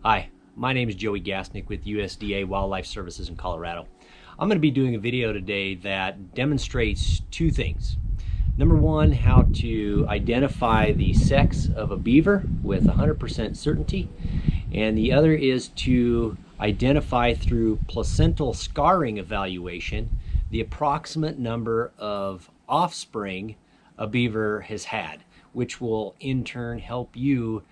Hi, my name is Joey Gasnick with USDA Wildlife Services in Colorado. I'm going to be doing a video today that demonstrates two things. Number one, how to identify the sex of a beaver with 100% certainty. And the other is to identify through placental scarring evaluation the approximate number of offspring a beaver has had, which will in turn help you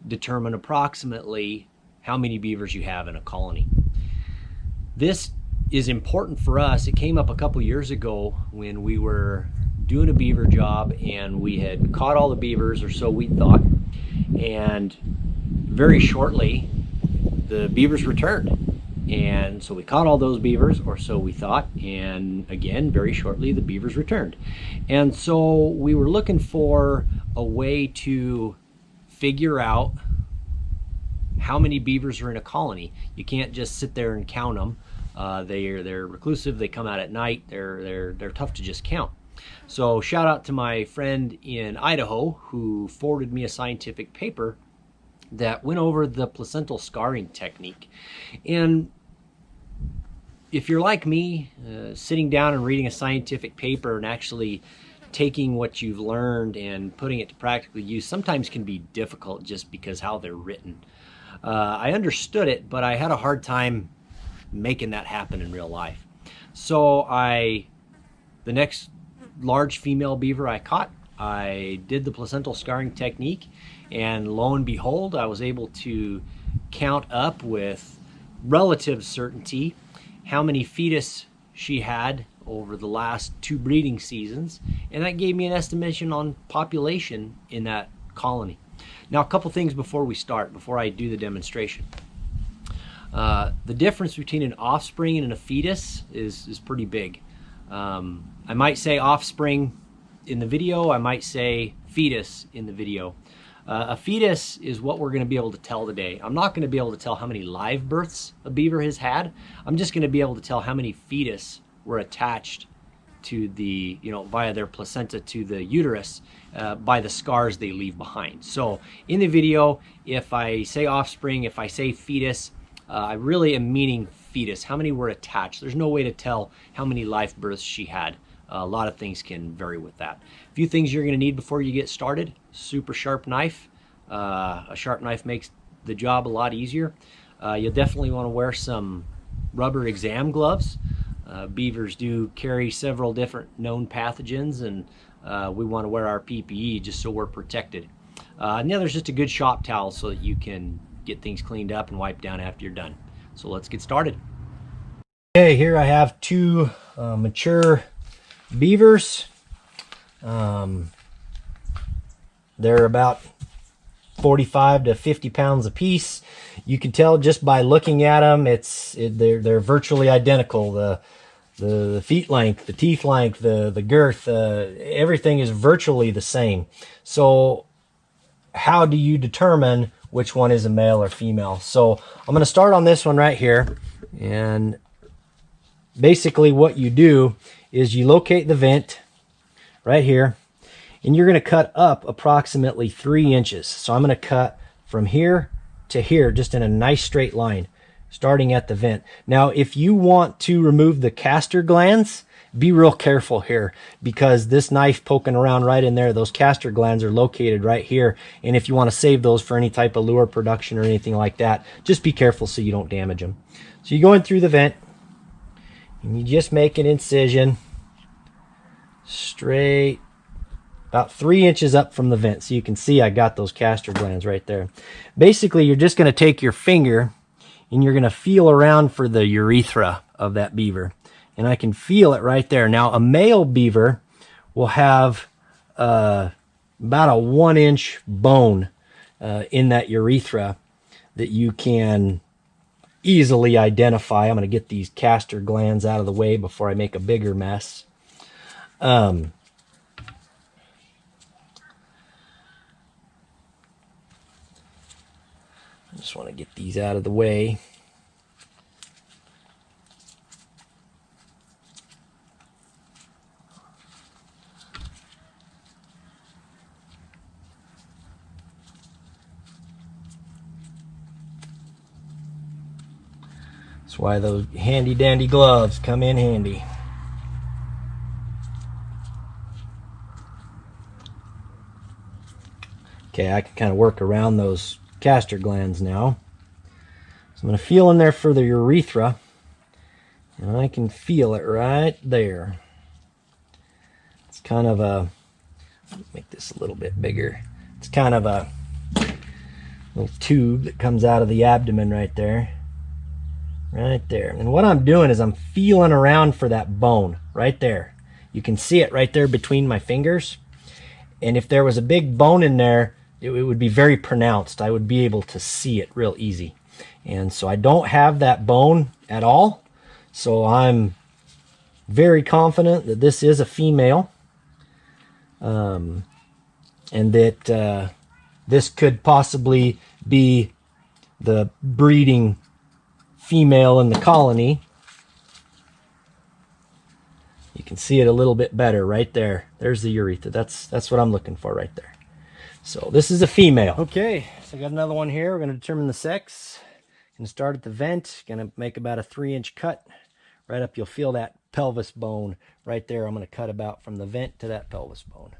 determine approximately how many beavers you have in a colony. This is important for us. It came up a couple years ago when we were doing a beaver job and we had caught all the beavers, or so we thought, and very shortly the beavers returned. And so we caught all those beavers, or so we thought, and again, very shortly the beavers returned. And so we were looking for a way to figure out how many beavers are in a colony. You can't just sit there and count them. They're reclusive. They come out at night. They're tough to just count. So shout out to my friend in Idaho who forwarded me a scientific paper that went over the placental scarring technique. And if you're like me, sitting down and reading a scientific paper and actually taking what you've learned and putting it to practical use sometimes can be difficult just because how they're written. I understood it, but I had a hard time making that happen in real life. So the next large female beaver I caught, I did the placental scarring technique, and lo and behold, I was able to count up with relative certainty how many fetus she had over the last 2 breeding seasons, and that gave me an estimation on population in that colony. Now, a couple things before we start, before I do the demonstration. The difference between an offspring and a fetus is pretty big. I might say offspring in the video, I might say fetus in the video. A fetus is what we're going to be able to tell today. I'm not going to be able to tell how many live births a beaver has had. I'm just going to be able to tell how many fetus were attached to the, via their placenta to the uterus by the scars they leave behind. So in the video, if I say offspring, if I say fetus, I really am meaning fetus. How many were attached? There's no way to tell how many live births she had. A lot of things can vary with that. A few things you're going to need before you get started: super sharp knife. A sharp knife makes the job a lot easier. You'll definitely want to wear some rubber exam gloves. Beavers do carry several different known pathogens, and we want to wear our PPE just so we're protected. And the other is just a good shop towel so that you can get things cleaned up and wiped down after you're done. So let's get started. Okay, here I have 2 mature beavers. They're about 45 to 50 pounds a piece. You can tell just by looking at them, they're virtually identical. The feet length, the teeth length, the girth, everything is virtually the same. So how do you determine which one is a male or female? So I'm going to start on this one right here. And basically what you do is you locate the vent right here, and you're going to cut up approximately 3 inches. So I'm going to cut from here to here just in a nice straight line, starting at the vent. Now, if you want to remove the castor glands, be real careful here, because this knife poking around right in there, those castor glands are located right here. And if you want to save those for any type of lure production or anything like that, just be careful so you don't damage them. So you go in through the vent, and you just make an incision straight about 3 inches up from the vent. So you can see I got those castor glands right there. Basically, you're just going to take your finger and you're going to feel around for the urethra of that beaver. And I can feel it right there. Now, a male beaver will have about a 1-inch bone in that urethra that you can easily identify. I'm going to get these castor glands out of the way before I make a bigger mess. I just want to get these out of the way. That's why those handy dandy gloves come in handy. Okay, I can kind of work around those castor glands now. So I'm going to feel in there for the urethra, and I can feel it right there. It's kind of a, make this a little bit bigger. It's kind of a little tube that comes out of the abdomen right there. Right there. And what I'm doing is I'm feeling around for that bone right there. You can see it right there between my fingers. And if there was a big bone in there, it would be very pronounced. I would be able to see it real easy. And so I don't have that bone at all. So I'm very confident that this is a female. And that this could possibly be the breeding female in the colony. You can see it a little bit better right there. There's the urethra. That's what I'm looking for right there. So this is a female. Okay, so I got another one here. We're going to determine the sex. Going to start at the vent. Going to make about a 3-inch cut. Right up, you'll feel that pelvis bone right there. I'm going to cut about from the vent to that pelvis bone.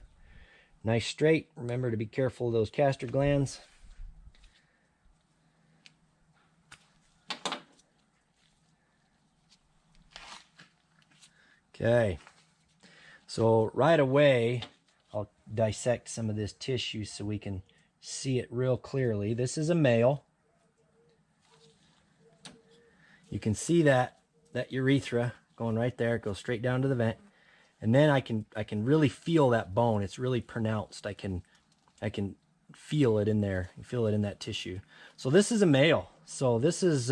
Nice straight. Remember to be careful of those castor glands. Okay, so right away, I'll dissect some of this tissue so we can see it real clearly. This is a male. You can see that urethra going right there. It goes straight down to the vent. And then I can really feel that bone. It's really pronounced. I can feel it in there. You feel it in that tissue. So this is a male. So this is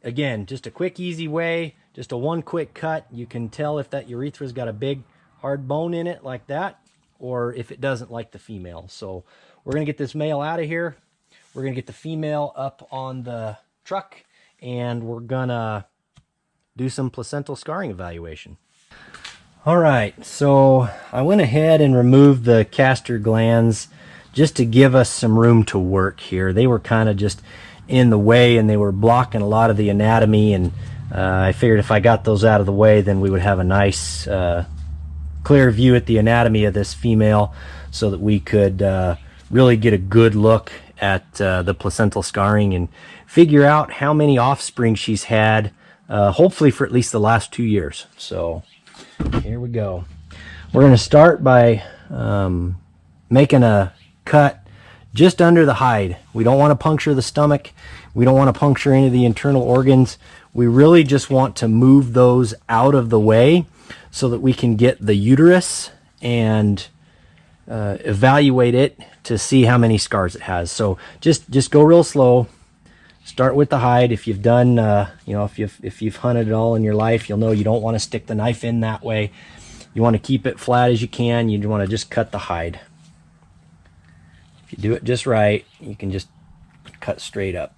again, just a quick, easy way, just a one quick cut. You can tell if that urethra's got a big, hard bone in it like that, or if it doesn't, like the female. So we're going to get this male out of here. We're going to get the female up on the truck, and we're going to do some placental scarring evaluation. All right, so I went ahead and removed the castor glands just to give us some room to work here. They were kind of just in the way, and they were blocking a lot of the anatomy, and I figured if I got those out of the way, then we would have a nice clear view at the anatomy of this female, so that we could really get a good look at the placental scarring and figure out how many offspring she's had, hopefully for at least the last 2 years. So here we go. We're going to start by making a cut just under the hide. We don't want to puncture the stomach. We don't want to puncture any of the internal organs. We really just want to move those out of the way so that we can get the uterus and evaluate it to see how many scars it has. So just go real slow. Start with the hide. If you've done, if you've hunted at all in your life, you'll know you don't want to stick the knife in that way. You want to keep it flat as you can. You want to just cut the hide. If you do it just right, you can just cut straight up.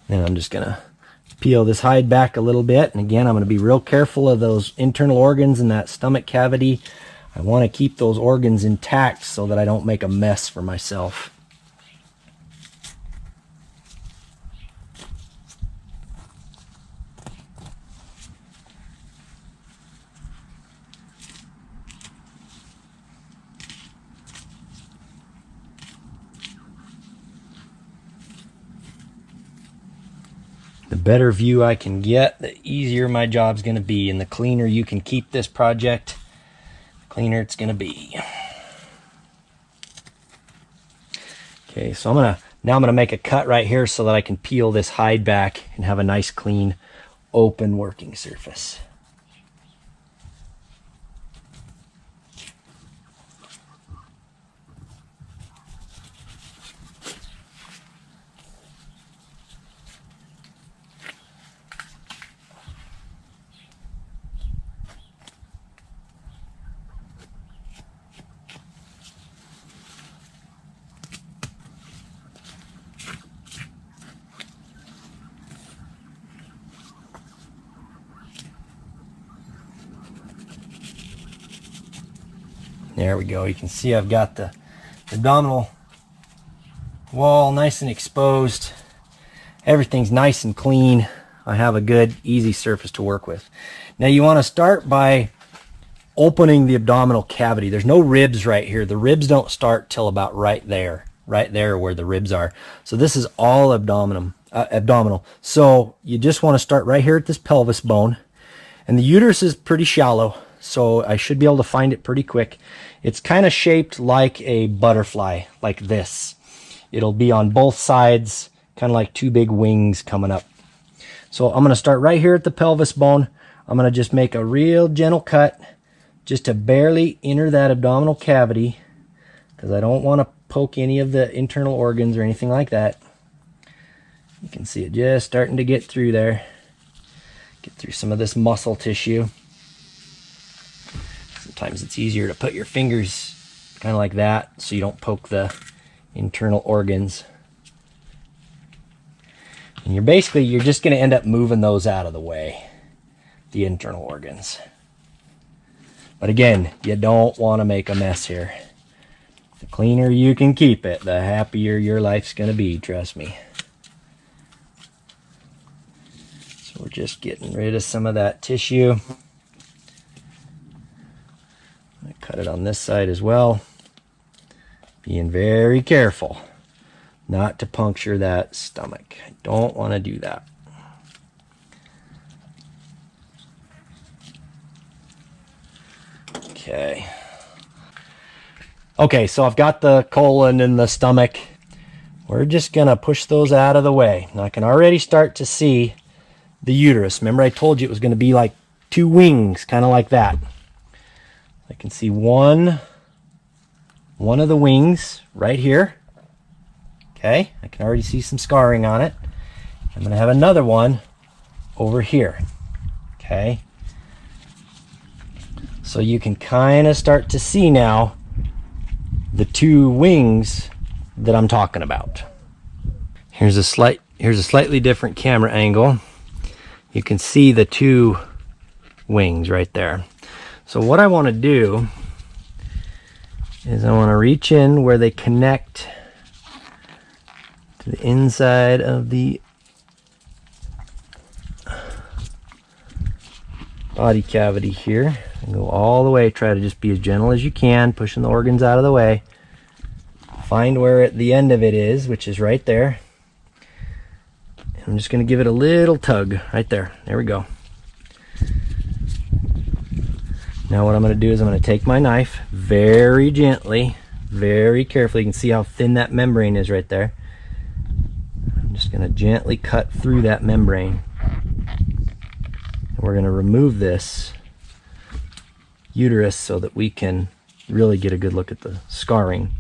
Then I'm just going to peel this hide back a little bit. And again, I'm going to be real careful of those internal organs in that stomach cavity. I want to keep those organs intact so that I don't make a mess for myself. The better view I can get, the easier my job's going to be, and the cleaner you can keep this project, the cleaner it's going to be. Okay, so now I'm going to make a cut right here so that I can peel this hide back and have a nice clean open working surface. There we go. You can see I've got the abdominal wall nice and exposed. Everything's nice and clean. I have a good, easy surface to work with. Now you want to start by opening the abdominal cavity. There's no ribs right here. The ribs don't start till about right there where the ribs are. So this is all abdominal. So you just want to start right here at this pelvis bone. And the uterus is pretty shallow, so I should be able to find it pretty quick. It's kind of shaped like a butterfly, like this. It'll be on both sides, kind of like two big wings coming up. So I'm going to start right here at the pelvis bone. I'm going to just make a real gentle cut just to barely enter that abdominal cavity, because I don't want to poke any of the internal organs or anything like that. You can see it just starting to get through there. Get through some of this muscle tissue. Sometimes it's easier to put your fingers kind of like that so you don't poke the internal organs. And you're just going to end up moving those out of the way, the internal organs. But again, you don't want to make a mess here. The cleaner you can keep it, the happier your life's going to be, trust me. So we're just getting rid of some of that tissue. I cut it on this side as well. Being very careful not to puncture that stomach. I don't want to do that. Okay, so I've got the colon and the stomach. We're just going to push those out of the way. Now I can already start to see the uterus. Remember I told you it was going to be like two wings, kind of like that. I can see one of the wings right here. Okay, I can already see some scarring on it. I'm going to have another one over here. Okay. So you can kind of start to see now the two wings that I'm talking about. Here's a slightly different camera angle. You can see the two wings right there. So what I want to do is I want to reach in where they connect to the inside of the body cavity here, and go all the way. Try to just be as gentle as you can, pushing the organs out of the way. Find where the end of it is, which is right there. I'm just going to give it a little tug right there. There we go. Now what I'm going to do is I'm going to take my knife very gently, very carefully. You can see how thin that membrane is right there. I'm just going to gently cut through that membrane. And we're going to remove this uterus so that we can really get a good look at the scarring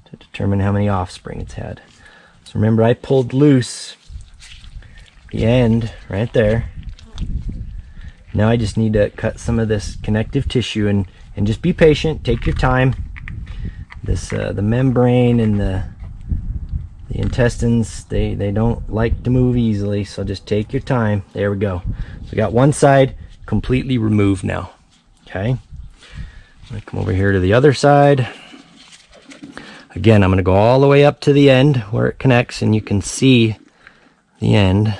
to determine how many offspring it's had. So remember, I pulled loose the end right there. Now I just need to cut some of this connective tissue and just be patient. Take your time. This the membrane and the intestines, they don't like to move easily, so just take your time. There we go. So we got one side completely removed now. Okay. I'm gonna come over here to the other side. Again, I'm gonna go all the way up to the end where it connects, and you can see the end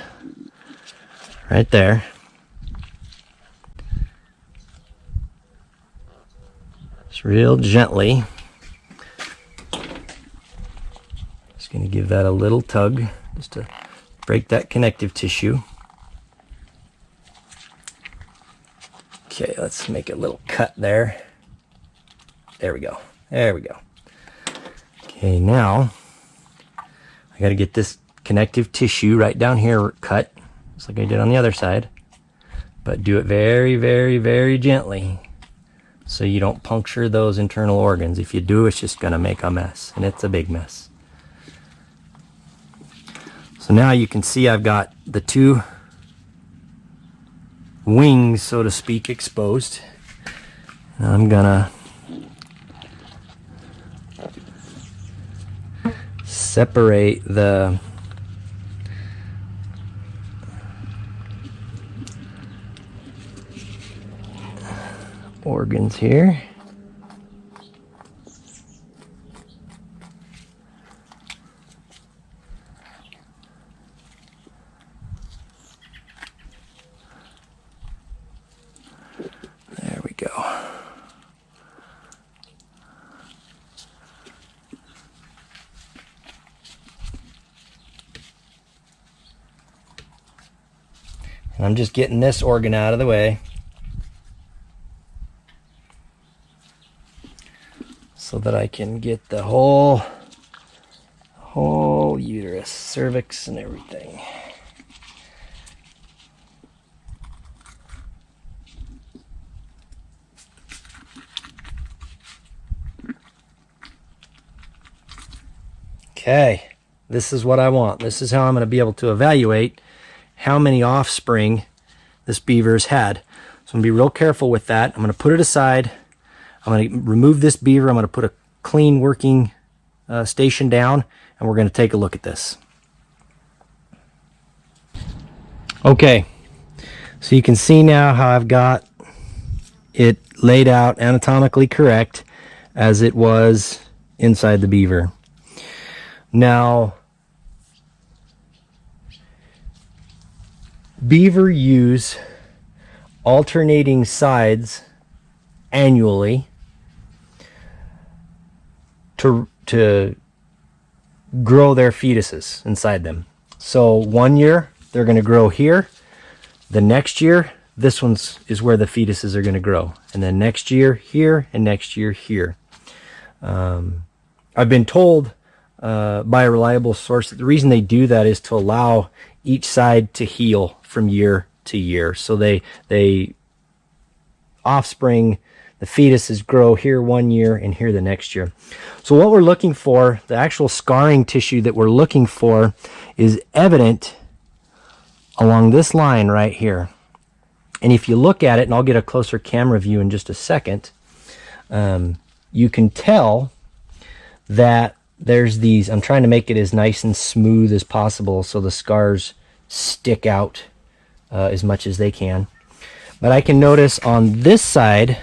right there. Just real gently. Just going to give that a little tug just to break that connective tissue. Okay, let's make a little cut there. There we go. There we go. Okay, now I got to get this connective tissue right down here cut, just like I did on the other side. But do it very, very, very gently so you don't puncture those internal organs. If you do, it's just going to make a mess, and it's a big mess. So now you can see I've got the two wings, so to speak, exposed. Now I'm gonna separate the organs here. And I'm just getting this organ out of the way so that I can get the whole uterus, cervix, and everything. Okay, this is what I want. This is how I'm going to be able to evaluate how many offspring this beaver's had. So I'm going to be real careful with that. I'm going to put it aside. I'm going to remove this beaver. I'm going to put a clean working station down, and we're going to take a look at this. Okay, so you can see now how I've got it laid out anatomically correct as it was inside the beaver. Now, beaver use alternating sides annually to grow their fetuses inside them. So 1 year they're going to grow here. The next year, this is where the fetuses are going to grow, and then next year here, and next year here. I've been told by a reliable source that the reason they do that is to allow each side to heal from year to year. So they offspring, the fetuses grow here 1 year and here the next year. So what we're looking for, the actual scarring tissue that we're looking for, is evident along this line right here. And if you look at it, and I'll get a closer camera view in just a second, you can tell that there's these, I'm trying to make it as nice and smooth as possible so the scars stick out as much as they can. But I can notice on this side,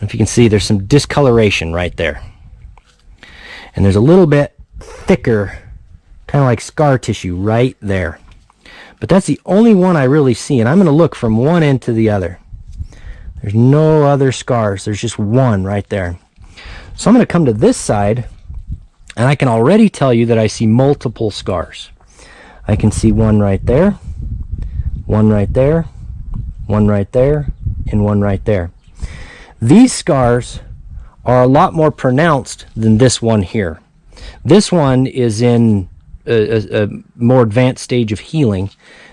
if you can see, there's some discoloration right there. And there's a little bit thicker, kind of like scar tissue right there. But that's the only one I really see, and I'm going to look from one end to the other. There's no other scars. There's just one right there. So I'm going to come to this side, and I can already tell you that I see multiple scars. I can see one right there, one right there, one right there, and one right there. These scars are a lot more pronounced than this one here. This one is in a more advanced stage of healing.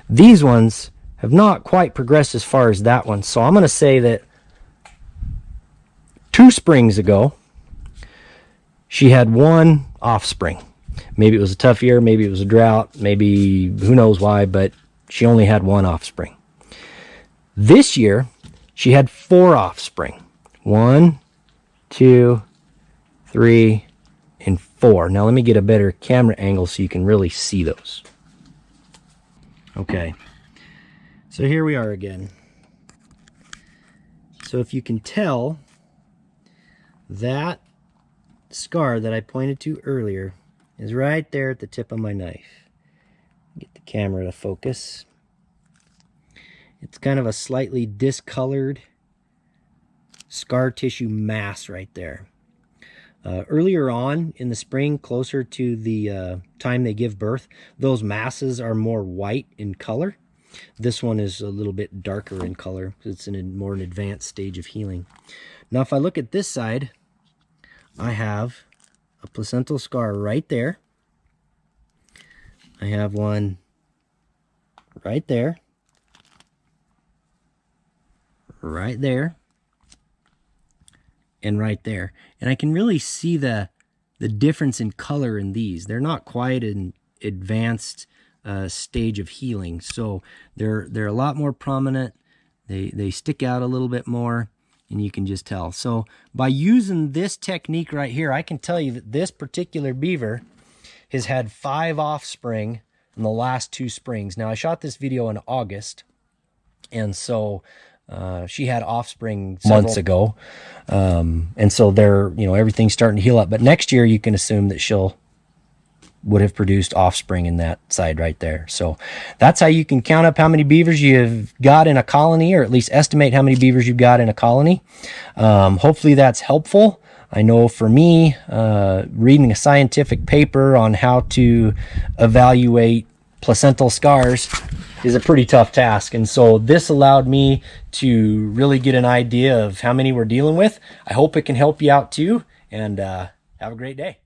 These ones have not quite progressed as far as that one. So I'm going to say that 2 springs ago, she had 1 offspring. Maybe it was a tough year, maybe it was a drought, maybe who knows why, but she only had 1 offspring. This year, she had 4 offspring. 1, 2, 3, and 4. Now let me get a better camera angle so you can really see those. Okay, so here we are again. So if you can tell, that scar that I pointed to earlier is right there at the tip of my knife. Get the camera to focus. It's kind of a slightly discolored scar tissue mass right there. Earlier on in the spring, closer to the time they give birth, those masses are more white in color. This one is a little bit darker in color because it's in a more advanced stage of healing. Now if I look at this side, I have a placental scar right there. I have one right there, right there, and right there. And I can really see the difference in color in these. They're not quite an advanced stage of healing, so they're a lot more prominent. They stick out a little bit more, and you can just tell. So by using this technique right here, I can tell you that this particular beaver has had 5 offspring in the last 2 springs. Now I shot this video in August, and so she had offspring months ago, and so they're, everything's starting to heal up. But next year, you can assume that would have produced offspring in that side right there. So that's how you can count up how many beavers you've got in a colony, or at least estimate how many beavers you've got in a colony. Hopefully that's helpful. I know for me, reading a scientific paper on how to evaluate placental scars is a pretty tough task. And so this allowed me to really get an idea of how many we're dealing with. I hope it can help you out too, and have a great day.